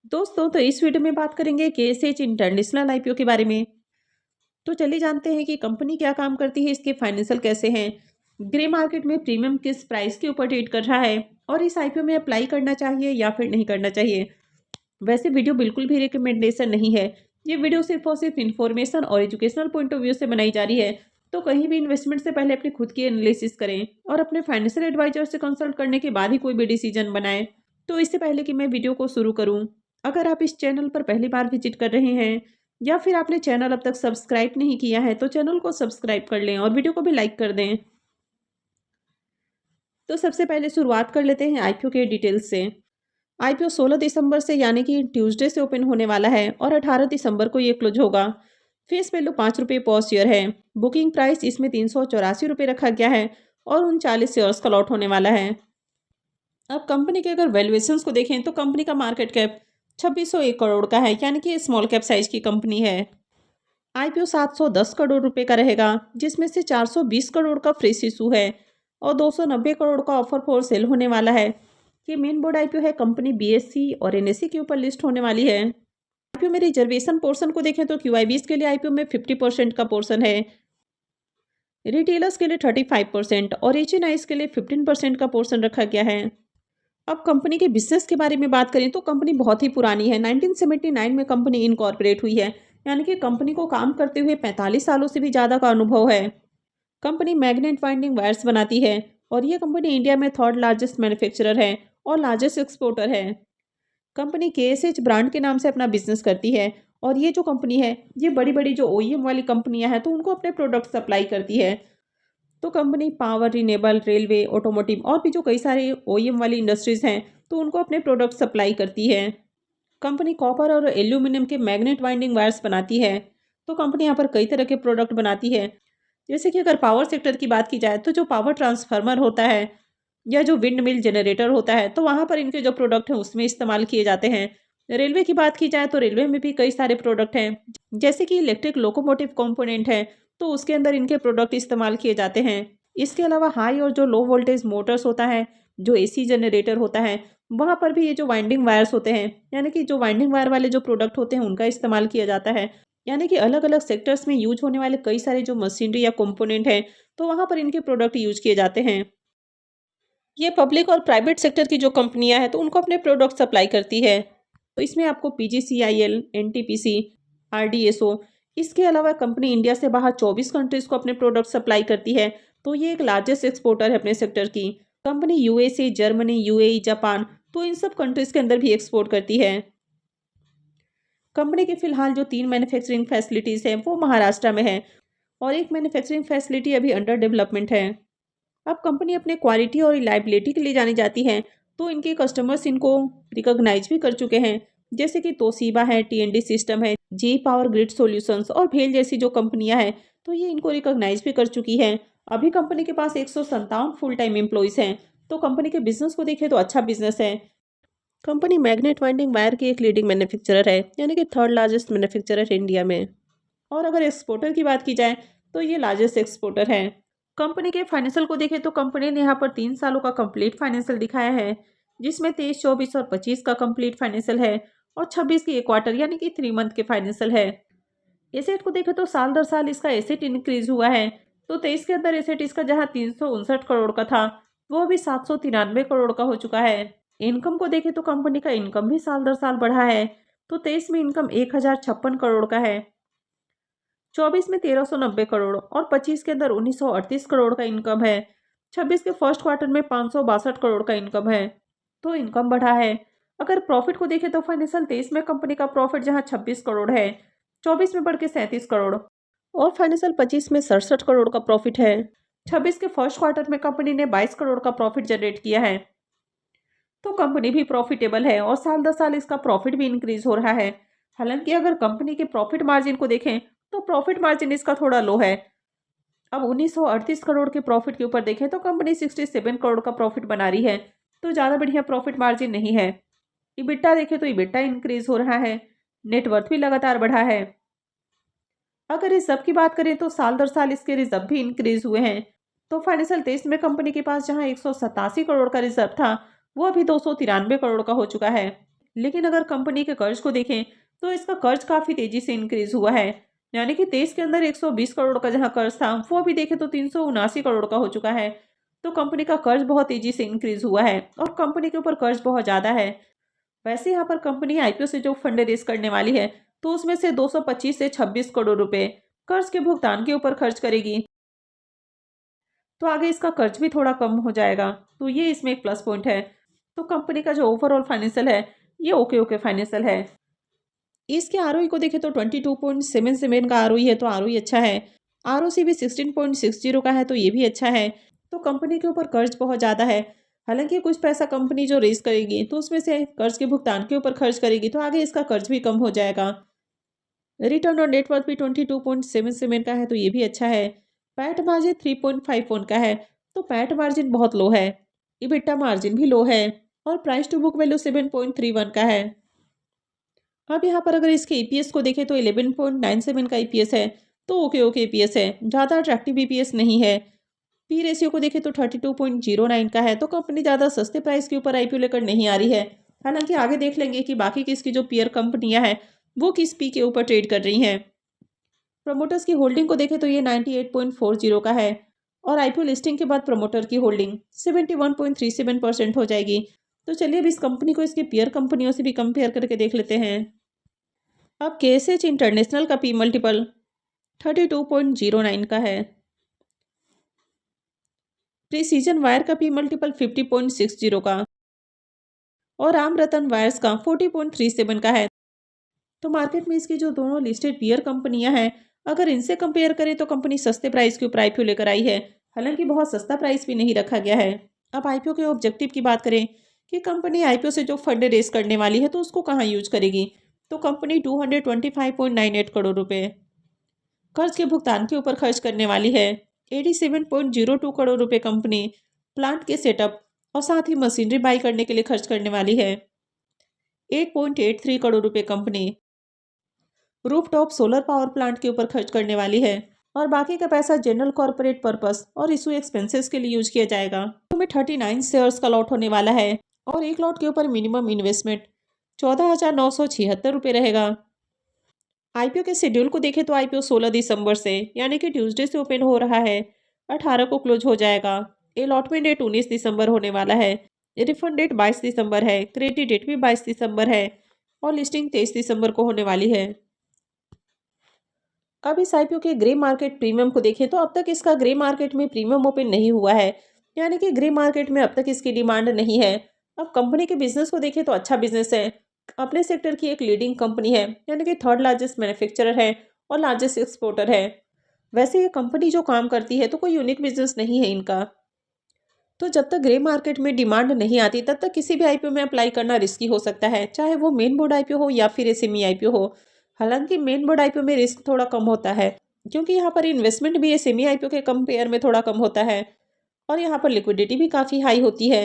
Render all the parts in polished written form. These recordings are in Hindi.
दोस्तों, तो इस वीडियो में बात करेंगे केएसएच इंटरनेशनल आईपीओ के बारे में। तो चलिए जानते हैं कि कंपनी क्या काम करती है, इसके फाइनेंशियल कैसे हैं, ग्रे मार्केट में प्रीमियम किस प्राइस के ऊपर ट्रेड कर रहा है और इस आईपीओ में अप्लाई करना चाहिए या फिर नहीं करना चाहिए। वैसे वीडियो बिल्कुल भी रिकमेंडेशन नहीं है। ये वीडियो सिर्फ और सिर्फ इन्फॉर्मेशन और एजुकेशनल पॉइंट ऑफ व्यू से बनाई जा रही है। तो कहीं भी इन्वेस्टमेंट से पहले अपनी खुद की एनालिसिस करें और अपने फाइनेंशियल एडवाइजर से कंसल्ट करने के बाद ही कोई भी डिसीजन बनाएं। तो इससे पहले कि मैं वीडियो को शुरू करूं, अगर आप इस चैनल पर पहली बार विजिट कर रहे हैं या फिर आपने चैनल अब तक सब्सक्राइब नहीं किया है तो चैनल को सब्सक्राइब कर लें और वीडियो को भी लाइक कर दें। तो सबसे पहले शुरुआत कर लेते हैं आईपीओ के डिटेल्स से। आईपीओ 16 दिसंबर से यानी कि ट्यूसडे से ओपन होने वाला है और 18 दिसंबर को ये क्लोज होगा। फेस वैल्यू 5 रुपये पर शेयर है। बुकिंग प्राइस इसमें 384 रुपये रखा गया है और 39 शेयर्स का लॉट होने वाला है। अब कंपनी के अगर वैल्यूएशंस को देखें तो कंपनी का मार्केट कैप 2601 करोड़ का है, यानी कि स्मॉल कैप साइज की कंपनी है। आईपीओ 710 करोड़ रुपए का रहेगा, जिसमें से 420 करोड़ का फ्रेश इशू है और 290 करोड़ का ऑफर फॉर सेल होने वाला है। ये मेन बोर्ड आईपीओ है, कंपनी बीएससी और एनएससी के ऊपर लिस्ट होने वाली है। आईपीओ में रिजर्वेशन पोर्शन को देखें तो क्यूआईबीज के लिए आईपीओ में 50% का पोर्शन है, रिटेलर्स के लिए 35% और एचएनआईज के लिए 15% का पोर्शन रखा गया है। अब कंपनी के बिजनेस के बारे में बात करें तो कंपनी बहुत ही पुरानी है। 1979 में कंपनी इनकॉर्पोरेट हुई है, यानी कि कंपनी को काम करते हुए 45 सालों से भी ज़्यादा का अनुभव है। कंपनी मैग्नेट वाइंडिंग वायर्स बनाती है और ये कंपनी इंडिया में थर्ड लार्जेस्ट मैन्युफैक्चरर है और लार्जेस्ट एक्सपोर्टर है। कंपनी केएसएच ब्रांड के नाम से अपना बिजनेस करती है और ये जो कंपनी है ये बड़ी बड़ी जो ओईएम वाली कंपनियां हैं तो उनको अपने प्रोडक्ट सप्लाई करती है। तो company power, renewable, railway, automotive और भी जो कई सारे ओईएम वाली इंडस्ट्रीज हैं तो उनको अपने प्रोडक्ट सप्लाई करती है। कंपनी कॉपर और एल्यूमिनियम के मैग्नेट वाइंडिंग वायर्स बनाती है। तो कंपनी यहाँ पर कई तरह के प्रोडक्ट बनाती है। जैसे कि अगर पावर सेक्टर की बात की जाए तो जो पावर ट्रांसफार्मर होता है या जो विंड मिल जनरेटर होता है तो वहाँ पर इनके जो प्रोडक्ट हैं उसमें इस्तेमाल किए जाते हैं। रेलवे की बात की जाए तो रेलवे में भी कई सारे प्रोडक्ट हैं, जैसे कि इलेक्ट्रिक लोकोमोटिव कंपोनेंट है तो उसके अंदर इनके प्रोडक्ट इस्तेमाल किए जाते हैं। इसके अलावा हाई और जो लो वोल्टेज मोटर्स होता है, जो एसी जनरेटर होता है, वहाँ पर भी ये जो वाइंडिंग वायर्स होते हैं, यानी कि जो वाइंडिंग वायर वाले जो प्रोडक्ट होते हैं उनका इस्तेमाल किया जाता है। यानी कि अलग अलग सेक्टर्स में यूज होने वाले कई सारे जो मशीनरी या कंपोनेंट हैं तो वहाँ पर इनके प्रोडक्ट यूज किए जाते हैं। ये पब्लिक और प्राइवेट सेक्टर की जो कंपनियां हैं तो उनको अपने प्रोडक्ट सप्लाई करती है। तो इसमें आपको पीजीसीआईएल, एनटीपीसी, आरडीएसओ, इसके अलावा कंपनी इंडिया से बाहर 24 कंट्रीज को अपने प्रोडक्ट सप्लाई करती है। तो ये एक लार्जेस्ट एक्सपोर्टर है अपने सेक्टर की। Company USA, Germany, UAE, Japan, तो इन सब कंट्रीज के अंदर भी एक्सपोर्ट करती है। कंपनी की फिलहाल जो 3 मैन्युफैक्चरिंग फैसिलिटीज हैं वो महाराष्ट्र में है और एक मैन्युफैक्चरिंग फैसिलिटी अभी अंडर डेवलपमेंट है। अब कंपनी अपने क्वालिटी और रिलायबिलिटी के लिए जानी जाती है, तो इनके कस्टमर्स इनको रिकॉग्नाइज भी कर चुके हैं। जैसे कि तोशिबा है, टीएनडी सिस्टम है, जी पावर ग्रिड सॉल्यूशंस और भेल जैसी जो कंपनियां हैं तो ये इनको रिकॉग्नाइज भी कर चुकी हैं। अभी कंपनी के पास 157 फुल टाइम एम्प्लॉयज़ हैं। तो कंपनी के बिजनेस को देखें तो अच्छा बिजनेस है। कंपनी मैग्नेट वाइंडिंग वायर की एक लीडिंग मैन्युफैक्चरर है, यानी कि थर्ड लार्जेस्ट मैन्युफैक्चरर है इंडिया में। और अगर एक्सपोर्टर की बात की जाए तो ये लार्जेस्ट एक्सपोर्टर है। कंपनी के फाइनेंशियल को देखें तो कंपनी ने यहाँ पर 3 सालों का कंप्लीट फाइनेंशियल दिखाया है, जिसमें 23, 24 और 25 का कंप्लीट फाइनेंशियल है और 26 की एक क्वार्टर यानी कि 3 मंथ के फाइनेंशियल है। एसेट को देखें तो साल दर साल इसका एसेट इंक्रीज हुआ है। तो 23 के अंदर एसेट इसका जहाँ 359 करोड़ का था वो अभी 793 करोड़ का हो चुका है। इनकम को देखें तो कंपनी का इनकम भी साल दर साल बढ़ा है। तो 23 में इनकम 1056 करोड़ का है, 24 में 1390 करोड़ और 25 के अंदर 1938 करोड़ का इनकम है। 26 के फर्स्ट क्वार्टर में 562 करोड़ का इनकम है। तो इनकम बढ़ा है। अगर प्रॉफिट को देखें तो फाइनेंशियल 23 में कंपनी का प्रॉफिट जहां 26 करोड़ है, 24 में बढ़ के 37 करोड़ और फाइनेंशियल 25 में 67 करोड़ का प्रॉफिट है। 26 के फर्स्ट क्वार्टर में कंपनी ने 22 करोड़ का प्रॉफिट जनरेट किया है। तो कंपनी भी प्रॉफिटेबल है और साल दर साल इसका प्रॉफिट भी इंक्रीज हो रहा है। हालांकि अगर कंपनी के प्रॉफिट मार्जिन को देखें तो प्रॉफिट मार्जिन इसका थोड़ा लो है। अब 1938 करोड़ के प्रॉफिट के ऊपर देखें तो कंपनी 67 करोड़ का प्रॉफिट बना रही है, तो ज़्यादा बढ़िया प्रॉफिट मार्जिन नहीं है। इबिट्टा देखें तो इबिट्टा इंक्रीज हो रहा है, नेटवर्थ भी लगातार बढ़ा है। अगर इस सब की बात करें तो साल दर साल इसके रिजर्व भी इंक्रीज हुए हैं। तो फाइनेंशियल 23 में कंपनी के पास जहां 187 करोड़ का रिजर्व था वो अभी 293 करोड़ का हो चुका है। लेकिन अगर कंपनी के कर्ज को देखें तो इसका कर्ज काफ़ी तेज़ी से इंक्रीज़ हुआ है। यानी कि 23 के अंदर 120 करोड़ का जहाँ कर्ज था, वो अभी देखें तो 379 करोड़ का हो चुका है। तो कंपनी का कर्ज बहुत तेज़ी से इंक्रीज़ हुआ है और कंपनी के ऊपर कर्ज बहुत ज़्यादा है। वैसे यहाँ पर कंपनी आईपीओ से जो फंड रेज करने वाली है, तो उसमें से 225 से 26 करोड़ रुपए कर्ज के भुगतान के ऊपर खर्च करेगी। तो आगे इसका कर्ज भी थोड़ा कम हो जाएगा, तो ये इसमें एक प्लस पॉइंट है। तो कंपनी का जो ओवरऑल फाइनेंशियल है, ये ओके ओके फाइनेंशियल है। इसके आरओई को देखें तो 22.77 का आरओई है, तो आरओई अच्छा है। आरओसी भी 16.60 का है, तो ये भी अच्छा है। तो कंपनी के ऊपर कर्ज बहुत ज़्यादा है। हालांकि कुछ पैसा कंपनी जो रेज करेगी तो उसमें से कर्ज के भुगतान के ऊपर खर्च करेगी, तो आगे इसका कर्ज भी कम हो जाएगा। रिटर्न ऑन नेटवर्थ भी 22.77 का है, तो ये भी अच्छा है। पैट मार्जिन 3.51 का है, तो पैट मार्जिन बहुत लो है। इबिट्टा मार्जिन भी लो है और प्राइस टू बुक वैल्यू 7.31 का है। अब यहाँ पर अगर इसके ईपीएस को देखें तो 11.97 का ईपीएस है, तो ओके ओके ईपीएस है, ज़्यादा अट्रैक्टिव ईपीएस नहीं है। पी रेशियो को देखें तो 32.09 का है, तो कंपनी ज़्यादा सस्ते प्राइस के ऊपर आईपीओ लेकर नहीं आ रही है। हालांकि आगे देख लेंगे कि बाकी किसकी जो पीयर कंपनियां हैं वो किस पी के ऊपर ट्रेड कर रही हैं। प्रमोटर्स की होल्डिंग को देखें तो ये 98.40 का है और आईपीओ लिस्टिंग के बाद प्रमोटर की होल्डिंग 71.37% हो जाएगी। तो चलिए अब इस कंपनी को इसके पीयर कंपनियों से भी कंपेयर करके देख लेते हैं। अब केएसएच इंटरनेशनल का पी मल्टीपल 32.09 का है। प्रिसीजन वायर का पी मल्टीपल 50.60 का और राम रतन वायर्स का 40.37 का है। तो मार्केट में इसकी जो दोनों लिस्टेड पीयर कंपनियां हैं, अगर इनसे कंपेयर करें तो कंपनी सस्ते प्राइस के ऊपर आईपीओ लेकर आई है। हालांकि बहुत सस्ता प्राइस भी नहीं रखा गया है। अब आईपीओ के ऑब्जेक्टिव की बात करें कि कंपनी आईपीओ से जो फंड रेज करने वाली है तो उसको कहाँ यूज करेगी, तो कंपनी 225.98 करोड़ रुपए कर्ज के भुगतान के ऊपर खर्च करने वाली है। 87.02 करोड़ रुपए कंपनी प्लांट के सेटअप और साथ ही मशीनरी बाई करने के लिए खर्च करने वाली है। 8.83 करोड़ रुपए company rooftop solar power plant के ऊपर खर्च करने वाली है और बाकी का पैसा जनरल कॉर्पोरेट पर्पस और इशू एक्सपेंसेस के लिए यूज किया जाएगा। तो में 39 शेयर्स का लॉट होने वाला है और एक लॉट के ऊपर मिनिमम इन्वेस्टमेंट 14,976 रुपये रहेगा। आईपीओ के शेड्यूल को देखें तो आईपीओ 16 दिसंबर से यानी कि ट्यूसडे से ओपन हो रहा है, 18 को क्लोज हो जाएगा। अलॉटमेंट डेट 19 दिसंबर होने वाला है। रिफंड डेट 22 दिसंबर है, क्रेडिट डेट भी 22 दिसंबर है और लिस्टिंग 23 दिसंबर को होने वाली है। अब इस आईपीओ के ग्रे मार्केट प्रीमियम को देखें तो अब तक इसका ग्रे मार्केट में प्रीमियम ओपन नहीं हुआ है, यानी कि ग्रे मार्केट में अब तक इसकी डिमांड नहीं है। अब कंपनी के बिजनेस को देखें तो अच्छा बिजनेस है, अपने सेक्टर की एक लीडिंग कंपनी है, यानी कि थर्ड लार्जेस्ट मैन्युफैक्चरर है और लार्जेस्ट एक्सपोर्टर है। वैसे ये कंपनी जो काम करती है तो कोई यूनिक बिजनेस नहीं है इनका। तो जब तक ग्रे मार्केट में डिमांड नहीं आती तब तक किसी भी आईपीओ में अप्लाई करना रिस्की हो सकता है, चाहे वो मेन बोर्ड आईपीओ हो या फिर एसएमई आईपीओ हो। हालांकि मेन बोर्ड आईपीओ में रिस्क थोड़ा कम होता है, क्योंकि यहाँ पर इन्वेस्टमेंट भी एसएमई आईपीओ के कंपेयर में थोड़ा कम होता है और यहाँ पर लिक्विडिटी भी काफ़ी हाई होती है।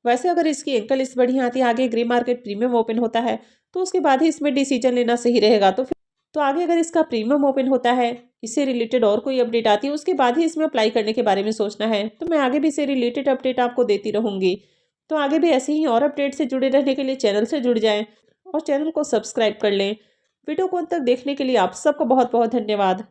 वैसे अगर इसकी एंकल लिस्ट बढ़िया आती है, आगे ग्रे मार्केट प्रीमियम ओपन होता है, तो उसके बाद ही इसमें डिसीजन लेना सही रहेगा। तो आगे अगर इसका प्रीमियम ओपन होता है, इससे रिलेटेड और कोई अपडेट आती है, उसके बाद ही इसमें अप्लाई करने के बारे में सोचना है। तो मैं आगे भी इससे रिलेटेड अपडेट आपको देती रहूँगी। तो आगे भी ऐसे ही और अपडेट से जुड़े रहने के लिए चैनल से जुड़ जाएं और चैनल को सब्सक्राइब कर लें। वीडियो को अंत तक देखने के लिए आप सबको बहुत बहुत धन्यवाद।